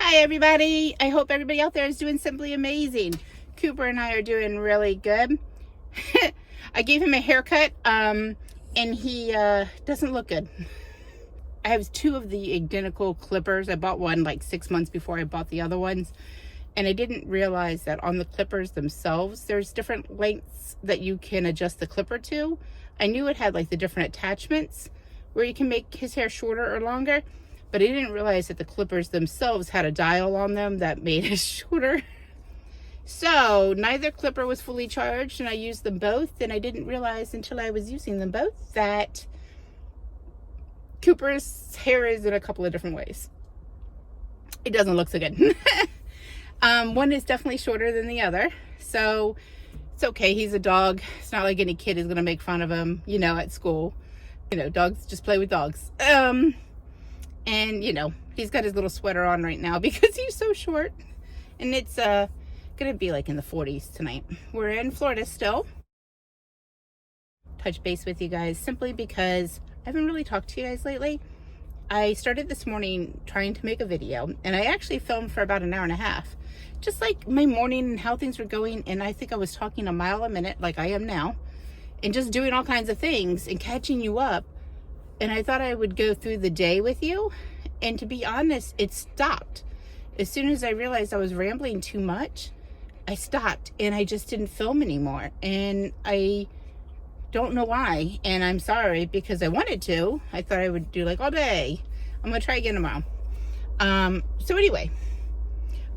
Hi everybody, I hope everybody out there is doing simply amazing. Cooper and I are doing really good. I gave him a haircut and he doesn't look good. I have two of the identical clippers. I bought one like 6 months before I bought the other ones, and I didn't realize that on the clippers themselves there's different lengths that you can adjust the clipper to. I knew it had like the different attachments where you can make his hair shorter or longer, but I didn't realize that the clippers themselves had a dial on them that made it shorter. So neither clipper was fully charged, and I used them both, and I didn't realize until I was using them both that Cooper's hair is in a couple of different ways. It doesn't look so good. One is definitely shorter than the other, so it's okay. He's a dog. It's not like any kid is going to make fun of him, you know, at school. You know, dogs just play with dogs. And you know, he's got his little sweater on right now because he's so short, and it's gonna be like in the 40s tonight. We're in Florida still. Touch base with you guys simply because I haven't really talked to you guys lately. I started this morning trying to make a video, and I actually filmed for about an hour and a half, just like my morning and how things were going. And I think I was talking a mile a minute like I am now, and just doing all kinds of things and catching you up. And I thought I would go through the day with you, and to be honest, it stopped. As soon as I realized I was rambling too much, I stopped and I just didn't film anymore. And I don't know why, and I'm sorry, because I wanted to. I thought I would do like all day. I'm gonna try again tomorrow. So anyway,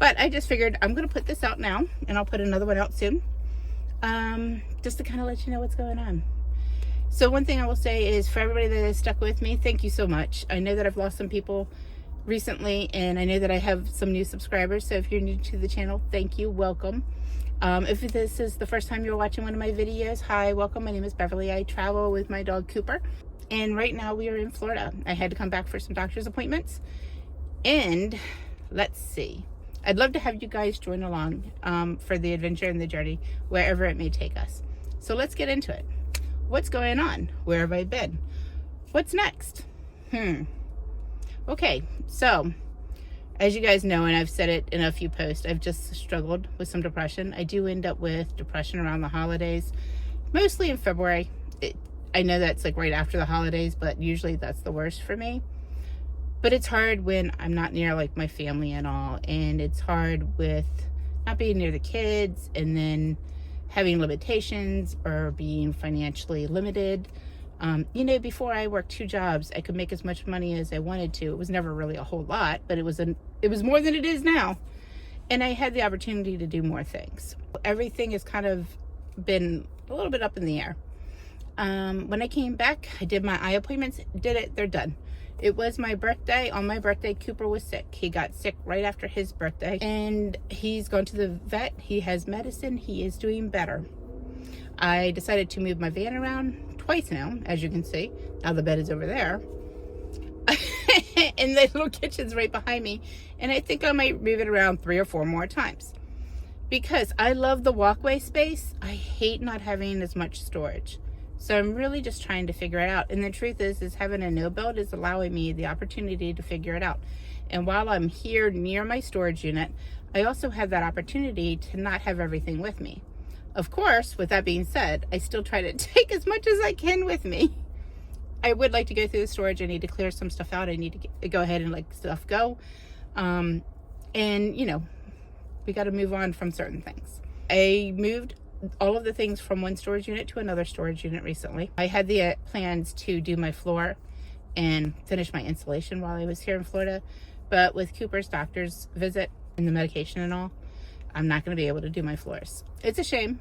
but I just figured I'm gonna put this out now, and I'll put another one out soon, just to kind of let you know what's going on. So one thing I will say is, for everybody that has stuck with me, thank you so much. I know that I've lost some people recently, and I know that I have some new subscribers. So if you're new to the channel, thank you, welcome. If this is the first time you're watching one of my videos, hi, welcome. My name is Beverly. I travel with my dog Cooper, and right now we are in Florida. I had to come back for some doctor's appointments, and let's see. I'd love to have you guys join along for the adventure and the journey, wherever it may take us. So let's get into it. What's going on? Where have I been? What's next? Okay, so as you guys know, and I've said it in a few posts, I've just struggled with some depression. I do end up with depression around the holidays, mostly in February. I know that's like right after the holidays, but usually that's the worst for me. But it's hard when I'm not near like my family and all, and it's hard with not being near the kids, and then having limitations or being financially limited. You know, before I worked 2 jobs, I could make as much money as I wanted to. It was never really a whole lot, but it was more than it is now. And I had the opportunity to do more things. Everything has kind of been a little bit up in the air. When I came back, I did my eye appointments, they're done. It was my birthday. On my birthday, Cooper was sick. He got sick right after his birthday, and he's gone to the vet. He has medicine. He is doing better. I decided to move my van around twice now, as you can see. Now the bed is over there. And the little kitchen's right behind me. And I think I might move it around 3 or 4 more times, because I love the walkway space. I hate not having as much storage. So I'm really just trying to figure it out. And the truth is having a no build is allowing me the opportunity to figure it out. And while I'm here near my storage unit, I also have that opportunity to not have everything with me. Of course, with that being said, I still try to take as much as I can with me. I would like to go through the storage. I need to clear some stuff out. I need to go ahead and let stuff go. And you know, we got to move on from certain things. I moved all of the things from one storage unit to another storage unit recently. I had the plans to do my floor and finish my insulation while I was here in Florida, but with Cooper's doctor's visit and the medication and all, I'm not going to be able to do my floors. It's a shame,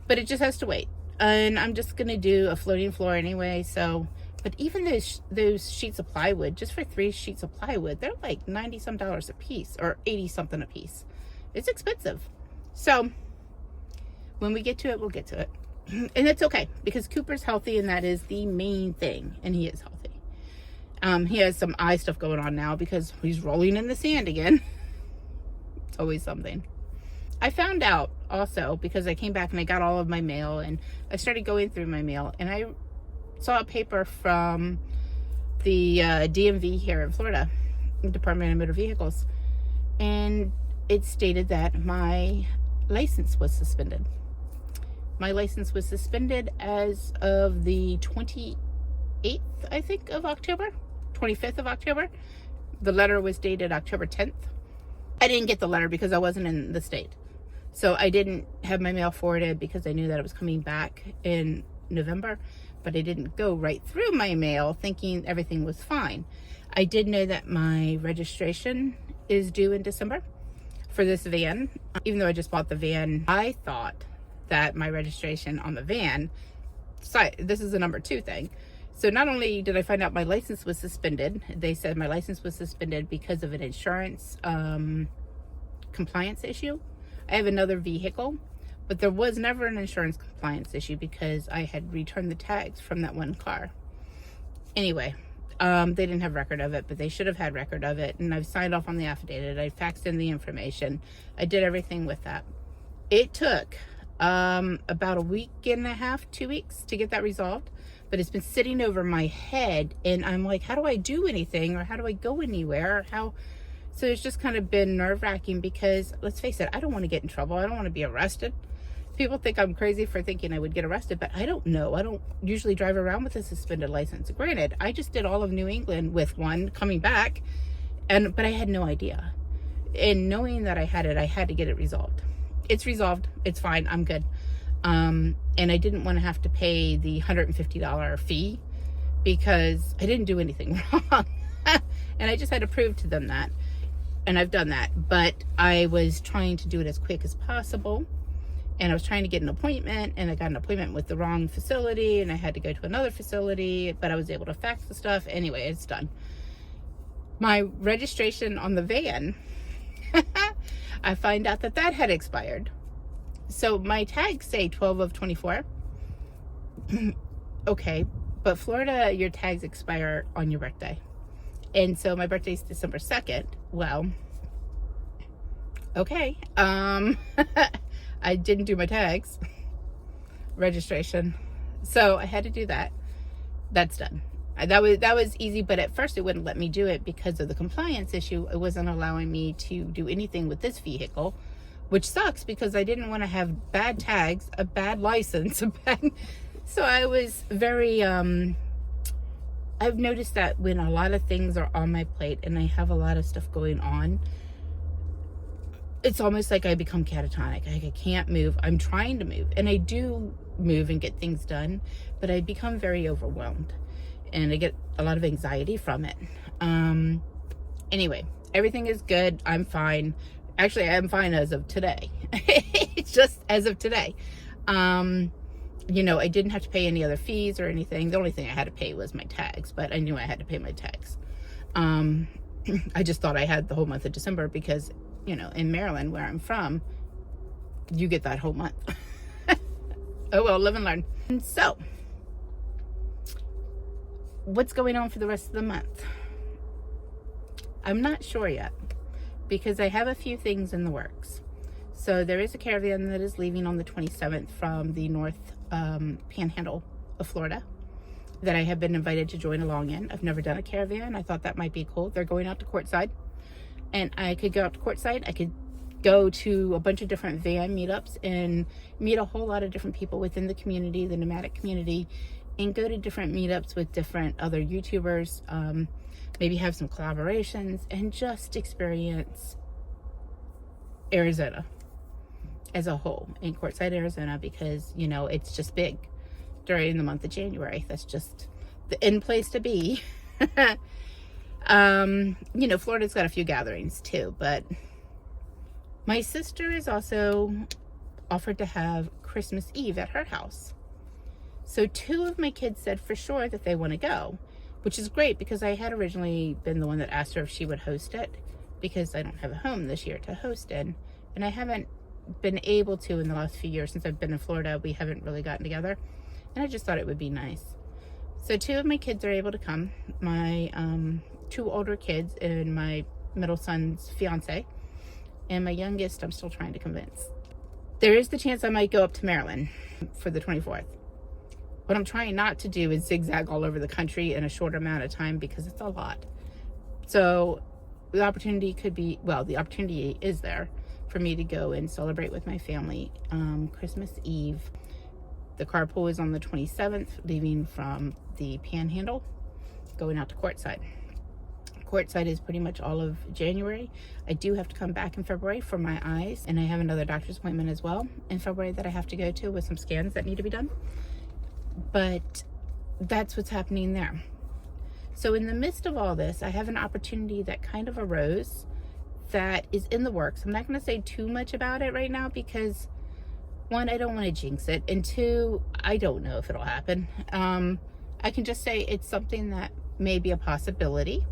but it just has to wait. And I'm just going to do a floating floor anyway. So, but even those sheets of plywood, just for 3 sheets of plywood, they're like $90 some a piece, or 80 something a piece. It's expensive. So when we get to it, we'll get to it. And it's okay, because Cooper's healthy, and that is the main thing. And he is healthy. He has some eye stuff going on now because he's rolling in the sand again. It's always something. I found out also, because I came back and I got all of my mail, and I started going through my mail, and I saw a paper from the DMV here in Florida, Department of Motor Vehicles, and it stated that my license was suspended. My license was suspended as of the 28th, I think, of October, 25th of October. The letter was dated October 10th. I didn't get the letter because I wasn't in the state. So I didn't have my mail forwarded because I knew that it was coming back in November, but I didn't go right through my mail thinking everything was fine. I did know that my registration is due in December for this van. Even though I just bought the van, I thought that my registration on the van, so this is the number 2 thing. So not only did I find out my license was suspended, they said my license was suspended because of an insurance compliance issue. I have another vehicle, but there was never an insurance compliance issue because I had returned the tags from that one car. Anyway, they didn't have record of it, but they should have had record of it. And I've signed off on the affidavit. I faxed in the information. I did everything with that. It took about a week and a half, 2 weeks to get that resolved, but it's been sitting over my head, and I'm like, how do I do anything, or how do I go anywhere? So it's just kind of been nerve-wracking because, let's face it, I don't want to get in trouble. I don't want to be arrested. People think I'm crazy for thinking I would get arrested, but I don't know. I don't usually drive around with a suspended license. Granted, I just did all of New England with one coming back, but I had no idea. And knowing that I had it, I had to get it resolved. It's resolved. It's fine. I'm good. And I didn't want to have to pay the $150 fee because I didn't do anything wrong. And I just had to prove to them that. And I've done that. But I was trying to do it as quick as possible. And I was trying to get an appointment, and I got an appointment with the wrong facility, and I had to go to another facility, but I was able to fax the stuff. Anyway, it's done. My registration on the van, I find out that had expired. So my tags say 12 of 24. Okay, but Florida, your tags expire on your birthday. And so my birthday is December 2nd. Well, okay. I didn't do my tags registration, so I had to do that. That's done. That was easy, but at first it wouldn't let me do it because of the compliance issue. It wasn't allowing me to do anything with this vehicle, which sucks because I didn't want to have bad tags, a bad license, so I was very I've noticed that when a lot of things are on my plate and I have a lot of stuff going on, it's almost like I become catatonic. I can't move. I'm trying to move, and I do move and get things done, but I become very overwhelmed, and I get a lot of anxiety from it. Anyway, everything is good. I'm fine. Actually, I'm fine as of today. It's just as of today. You know, I didn't have to pay any other fees or anything. The only thing I had to pay was my tags, but I knew I had to pay my tags. I just thought I had the whole month of December because, you know, in Maryland, where I'm from, you get that whole month. Oh, well, live and learn. And so, what's going on for the rest of the month? I'm not sure yet because I have a few things in the works. So there is a caravan that is leaving on the 27th from the North Panhandle of Florida that I have been invited to join along in. I've never done a caravan. I thought that might be cool. They're going out to Quartzsite, and I could go out to Quartzsite. I could go to a bunch of different van meetups and meet a whole lot of different people within the community, the nomadic community, and go to different meetups with different other YouTubers, maybe have some collaborations, and just experience Arizona as a whole, in Quartzsite, Arizona, because, you know, it's just big during the month of January. That's just the end place to be. You know, Florida's got a few gatherings too, but my sister is also offered to have Christmas Eve at her house. So 2 of my kids said for sure that they want to go, which is great because I had originally been the one that asked her if she would host it because I don't have a home this year to host in, and I haven't been able to in the last few years. Since I've been in Florida, we haven't really gotten together, and I just thought it would be nice. So 2 of my kids are able to come, my 2 older kids and my middle son's fiance, and my youngest I'm still trying to convince. There is the chance I might go up to Maryland for the 24th. What I'm trying not to do is zigzag all over the country in a short amount of time because it's a lot. So the opportunity could be, well, the opportunity is there for me to go and celebrate with my family Christmas Eve. The carpool is on the 27th, leaving from the Panhandle, going out to Courtside. Courtside is pretty much all of January. I do have to come back in February for my eyes, and I have another doctor's appointment as well in February that I have to go to with some scans that need to be done. But that's what's happening there. So in the midst of all this, I have an opportunity that kind of arose that is in the works. I'm not going to say too much about it right now because, one, I don't want to jinx it, and two, I don't know if it'll happen. I can just say it's something that may be a possibility.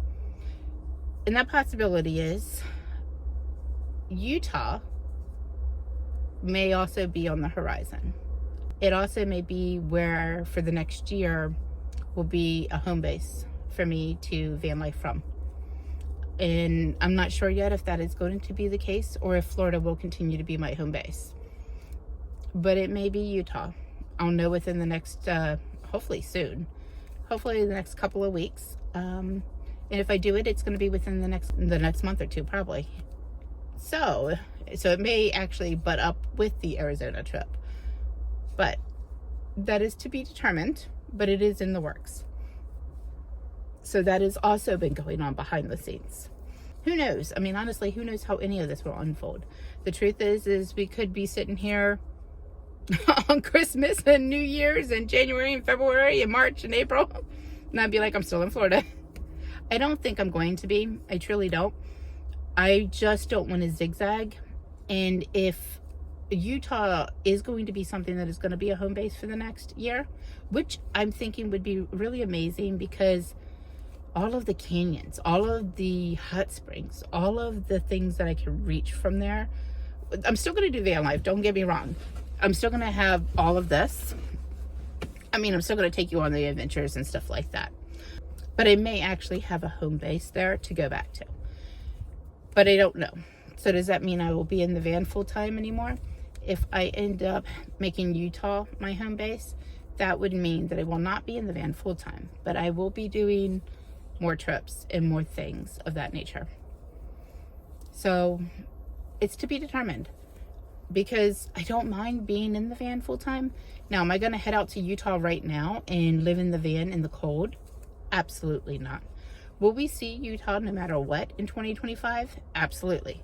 And that possibility is Utah may also be on the horizon. It also may be where for the next year will be a home base for me to van life from. And I'm not sure yet if that is going to be the case or if Florida will continue to be my home base. But it may be Utah. I'll know within the next, hopefully soon. Hopefully the next couple of weeks. And if I do it, it's going to be within the next month or two, probably. So it may actually butt up with the Arizona trip. But that is to be determined, but it is in the works. So that has also been going on behind the scenes. Who knows? I mean, honestly, who knows how any of this will unfold? The truth is we could be sitting here on Christmas and New Year's and January and February and March and April, and I'd be like, I'm still in Florida. I don't think I'm going to be. I truly don't. I just don't want to zigzag. And if Utah is going to be something that is going to be a home base for the next year, which I'm thinking would be really amazing because all of the canyons, all of the hot springs, all of the things that I can reach from there. I'm still going to do van life, don't get me wrong. I'm still going to have all of this. I mean, I'm still going to take you on the adventures and stuff like that. But I may actually have a home base there to go back to. But I don't know. So does that mean I will be in the van full time anymore? If I end up making Utah my home base, that would mean that I will not be in the van full time. But I will be doing more trips and more things of that nature. So it's to be determined. Because I don't mind being in the van full time. Now, am I going to head out to Utah right now and live in the van in the cold? Absolutely not. Will we see Utah no matter what in 2025? Absolutely.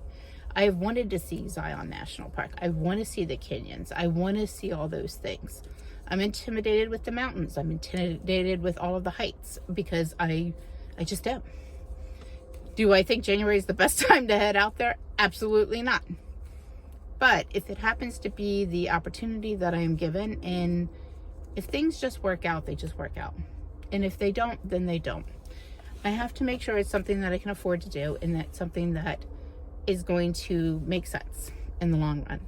I have wanted to see Zion National Park. I want to see the canyons. I want to see all those things. I'm intimidated with the mountains. I'm intimidated with all of the heights because I just am. Do I think January is the best time to head out there? Absolutely not. But if it happens to be the opportunity that I am given, and if things just work out, they just work out. And if they don't, then they don't. I have to make sure it's something that I can afford to do, and that's something that is going to make sense in the long run.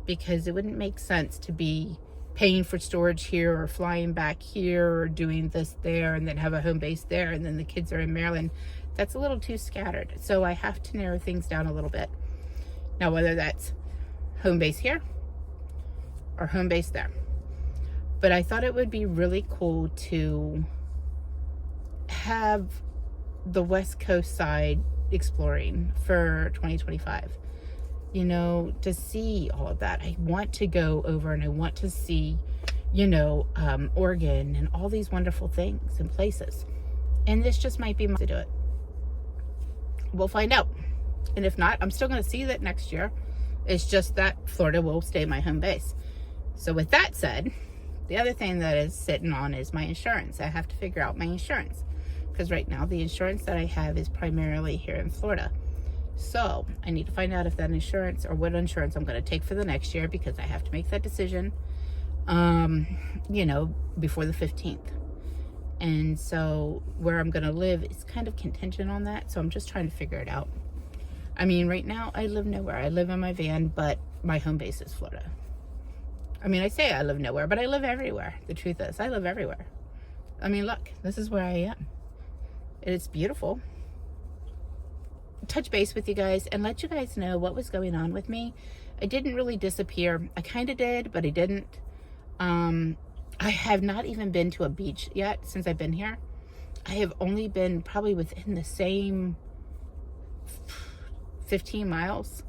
Because it wouldn't make sense to be paying for storage here or flying back here or doing this there and then have a home base there and then the kids are in Maryland. That's a little too scattered. So I have to narrow things down a little bit. Now, whether that's home base here or home base there. But I thought it would be really cool to have the West Coast side exploring for 2025. You know, to see all of that. I want to go over and I want to see, Oregon and all these wonderful things and places. And this just might be my to do it. We'll find out. And if not, I'm still going to see that next year. It's just that Florida will stay my home base. So with that said, the other thing that is sitting on is my insurance. I have to figure out my insurance. Because right now, the insurance that I have is primarily here in Florida. So I need to find out if that insurance or what insurance I'm going to take for the next year because I have to make that decision, before the 15th. And so where I'm going to live is kind of contingent on that. So I'm just trying to figure it out. I mean, right now I live nowhere. I live in my van, but my home base is Florida. I mean, I say I live nowhere, but I live everywhere. The truth is, I live everywhere. I mean, look, this is where I am. It's beautiful. Touch base with you guys and let you guys know what was going on with me. I didn't really disappear. I kind of did, but I didn't. I have not even been to a beach yet since I've been here. I have only been probably within the same 15 miles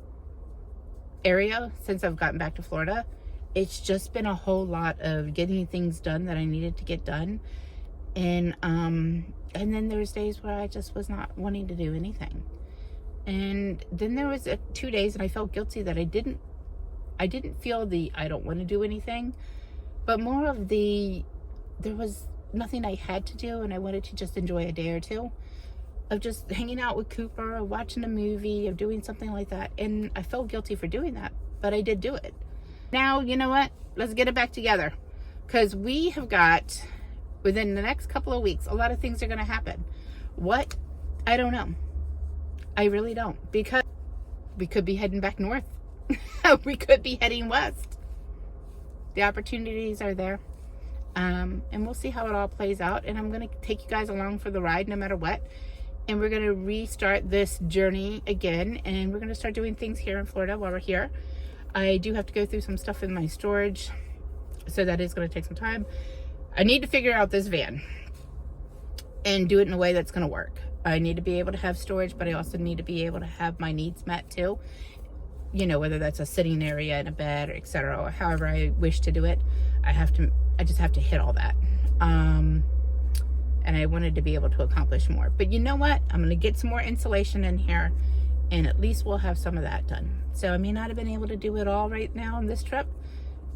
area since I've gotten back to Florida. It's just been a whole lot of getting things done that I needed to get done. And then there was days where I just was not wanting to do anything. And then there was 2 days and I felt guilty that I didn't feel the I don't want to do anything, but more of there was nothing I had to do and I wanted to just enjoy a day or two of just hanging out with Cooper or watching a movie or doing something like that. And I felt guilty for doing that, but I did do it. Now, you know what? Let's get it back together, because we have got, within the next couple of weeks, a lot of things are going to happen. What? I don't know. I really don't, because we could be heading back north. We could be heading west. The opportunities are there. And we'll see how it all plays out. And I'm going to take you guys along for the ride no matter what. And we're going to restart this journey again. And we're going to start doing things here in Florida while we're here. I do have to go through some stuff in my storage, so that is going to take some time. I need to figure out this van and do it in a way that's going to work. I need to be able to have storage, but I also need to be able to have my needs met too. You know, whether that's a sitting area and a bed, or etc., or however I wish to do it. I just have to hit all that. And I wanted to be able to accomplish more. But you know what? I'm going to get some more insulation in here, and at least we'll have some of that done. So I may not have been able to do it all right now on this trip,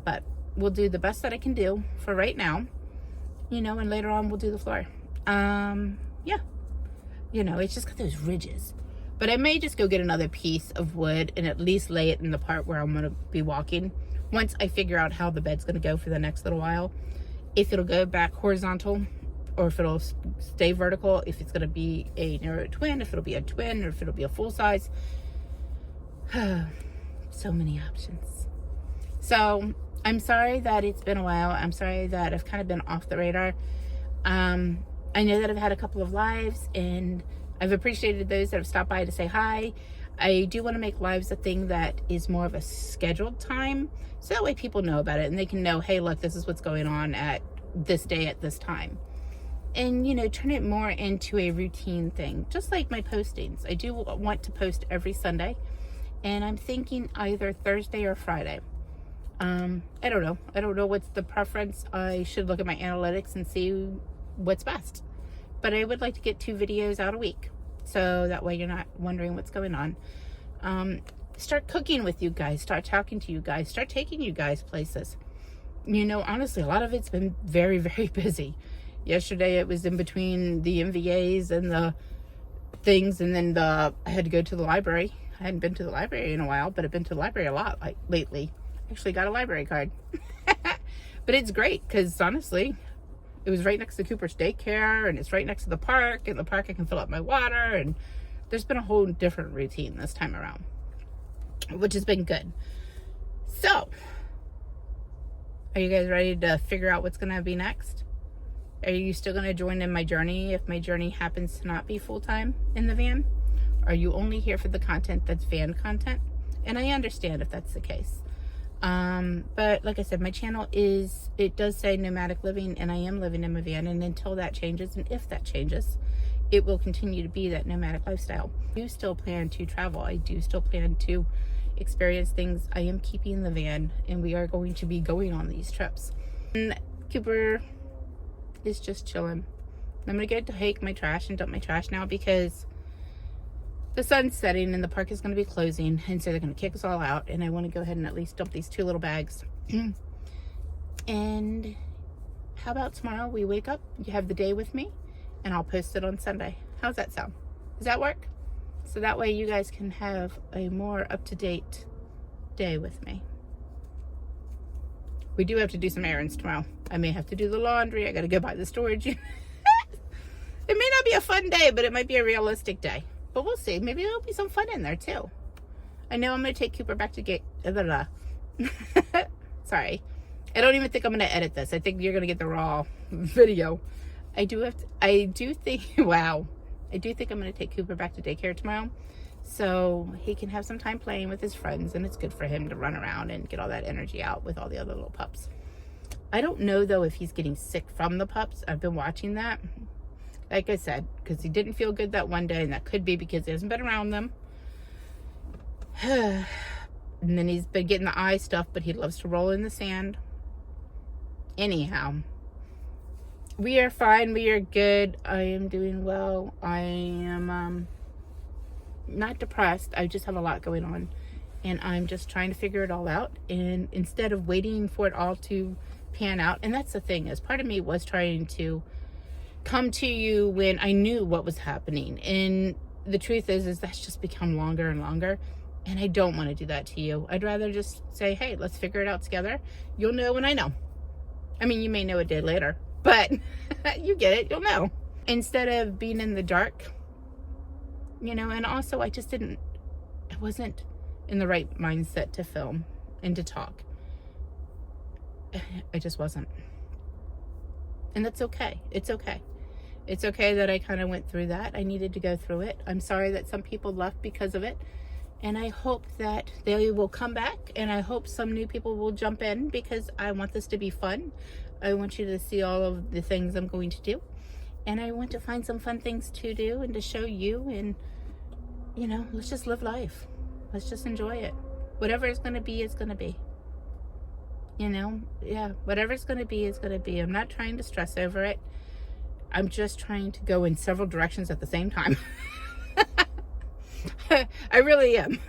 but we'll do the best that I can do for right now, you know, and later on we'll do the floor. Yeah, you know, it's just got those ridges. But I may just go get another piece of wood and at least lay it in the part where I'm going to be walking, once I figure out how the bed's going to go for the next little while. If it'll go back horizontal, or if it'll stay vertical, if it's going to be a narrow twin, if it'll be a twin, or if it'll be a full size. So many options. So I'm sorry that it's been a while. I'm sorry that I've kind of been off the radar. I know that I've had a couple of lives, and I've appreciated those that have stopped by to say hi. I do want to make lives a thing that is more of a scheduled time, so that way people know about it and they can know, hey, look, this is what's going on at this day at this time. And, you know, turn it more into a routine thing, just like my postings. I do want to post every Sunday, and I'm thinking either Thursday or Friday. I don't know. I don't know what's the preference. I should look at my analytics and see what's best. But I would like to get 2 videos out a week, so that way you're not wondering what's going on. Start cooking with you guys. Start talking to you guys. Start taking you guys places. You know, honestly, a lot of it's been very, very busy. Yesterday it was in between the MVAs and the things, and then I had to go to the library. I hadn't been to the library in a while, but I've been to the library a lot lately. Actually got a library card. But it's great, because honestly, it was right next to Cooper's daycare, and it's right next to the park, and the park I can fill up my water, and there's been a whole different routine this time around, which has been good. So, are you guys ready to figure out what's going to be next? Are you still going to join in my journey if my journey happens to not be full-time in the van? Are you only here for the content that's van content? And I understand if that's the case. But like I said, my channel it does say nomadic living, and I am living in my van, and until that changes, and if that changes, it will continue to be that nomadic lifestyle. I do still plan to travel. I do still plan to experience things. I am keeping the van, and we are going to be going on these trips. And Cooper is just chilling. I'm gonna get to hike my trash and dump my trash now, because the sun's setting and the park is going to be closing, and so they're going to kick us all out, and I want to go ahead and at least dump these 2 little bags. And how about tomorrow we wake up, you have the day with me, and I'll post it on Sunday. How's that sound? Does that work? So that way you guys can have a more up-to-date day with me. We do have to do some errands tomorrow. I may have to do the laundry. I got to go buy the storage. It may not be a fun day, but it might be a realistic day. But we'll see. Maybe there'll be some fun in there too. I know I'm going to take Cooper back to Sorry. I don't even think I'm going to edit this. I think you're going to get the raw video. I do think I'm going to take Cooper back to daycare tomorrow, so he can have some time playing with his friends, and it's good for him to run around and get all that energy out with all the other little pups. I don't know though if he's getting sick from the pups. I've been watching that. Like I said, because he didn't feel good that one day, and that could be because he hasn't been around them. And then he's been getting the eye stuff, but he loves to roll in the sand. Anyhow, we are fine. We are good. I am doing well. I am not depressed. I just have a lot going on. And I'm just trying to figure it all out. And instead of waiting for it all to pan out, and that's the thing, is part of me was trying to come to you when I knew what was happening. And the truth is that's just become longer and longer. And I don't want to do that to you. I'd rather just say, hey, let's figure it out together. You'll know when I know. I mean, you may know a day later, but you get it. You'll know. Instead of being in the dark, you know, and also I wasn't in the right mindset to film and to talk. I just wasn't. And that's okay. It's okay. It's okay that I kind of went through that. I needed to go through it. I'm sorry that some people left because of it. And I hope that they will come back, and I hope some new people will jump in, because I want this to be fun. I want you to see all of the things I'm going to do. And I want to find some fun things to do and to show you. And, you know, let's just live life. Let's just enjoy it. Whatever it's going to be, it's going to be. You know, yeah, whatever it's going to be, it's going to be. I'm not trying to stress over it. I'm just trying to go in several directions at the same time. I really am.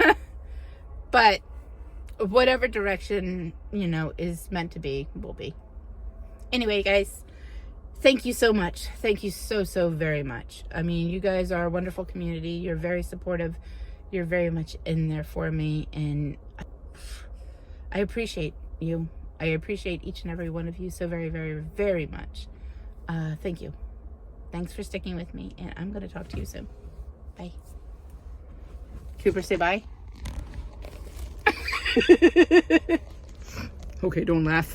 But whatever direction, you know, is meant to be, will be. Anyway, guys, thank you so much. Thank you so very much. I mean, you guys are a wonderful community. You're very supportive. You're very much in there for me. And I appreciate you. I appreciate each and every one of you so very much. Thank you. Thanks for sticking with me. And I'm going to talk to you soon. Bye. Cooper, say bye. Okay, don't laugh.